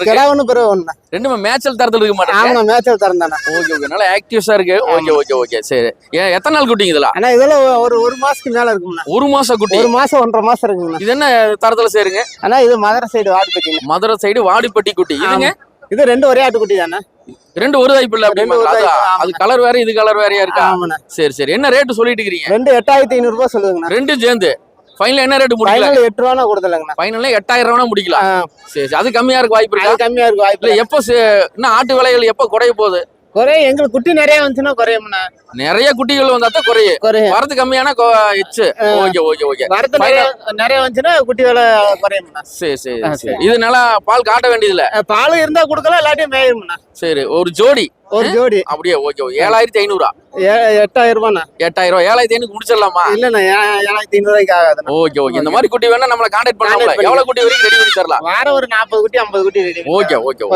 இருக்கு? கிடா ஒண்ணு பிறகு ஒண்ணு. ரெண்டுமே மேட்சல் தரத்துல இருக்க மாட்டேன். ஆமா மேட்சல் தரம் தானே. ஓகே ஓகே, நல்லா ஆக்டிவ்ஸா இருக்கு. ஓகே ஓகே ஓகே, சரி. எத்தனை நாள் குட்டிங்க இதெல்லாம்? ஆனா இதெல்லாம் ஒரு மாசத்துக்கு மேல இருக்கும்ண்ணா. 1 மாசம் குட்டி. 1 மாசம் 1.5 மாசம் இருக்குங்கண்ணா. இது என்ன தரத்துல சேருங்க? ஆனா இது மதுரை சைடு வாடிப்பட்டிங்க. மதுரை சைடு வாடிப்பட்டி குட்டி. இதுங்க இது 2 ஒரே ஆட்டுக்குட்டி தானே. 2 ஒரு தைப்பு இல்ல அப்படி. அது கலர் வேற, இது கலர் வேறயா இருக்கா? ஆமாண்ணா. சரி சரி, என்ன ரேட் சொல்லிட்டு இருக்கீங்க? 2 8500 ரூபாய் சொல்லுங்கண்ணா. ரெண்டும் சேர்ந்து ஃபைனல் என்ன ரேட் முடிக்கலாம்? ஃபைனல் 8 ரூபானா கொடுத்தலங்கண்ணா. ஃபைனல்ல 8000 ரூபானா முடிக்கலாம். சரி சரி, அது கம்மியா இருக்க வாய்ப்பு இருக்கா? அது கம்மியா இருக்கு வாய்ப்பு. இல்ல எப்போ இன்னும் ஆட்டு விலைகள் எப்போ குறைய போகுது? குறைய எங்களுக்கு குட்டி நிறைய வந்துச்சுன்னா குறையும்ண்ணா. நிறைய குட்டிகள் வந்தா தான் குறையும். வரது கம்மியான இச்சு. ஓகே ஓகே ஓகே, வரது நிறைய வந்துச்சுன்னா குட்டி விலை குறையும்ண்ணா. சரி சரி சரி. இது நல்லா பால் காட்ட வேண்டியதுல. பால் இருந்தா கொடுக்கலாம், இல்லாட்டியும் மேயும்ண்ணா. சரி, ஒரு ஜோடி அப்படியே. Okay okay, 7500. 8000 ரூபாண்ணா. 8000. 7500 முடிச்சிடலாமா? இல்லண்ணா 7500 ரூபாய்க்கு ஆகாது. ஓகே ஓகே, இந்த மாதிரி குட்டி வேணா நம்மள கான்டாக்ட் பண்ணலாம். எவ்வளவு குட்டி வரைக்கும் ரெடி பண்ணி தரலாம்? வாரம் ஒரு 40 குட்டி 50 குட்டி. Okay okay okay.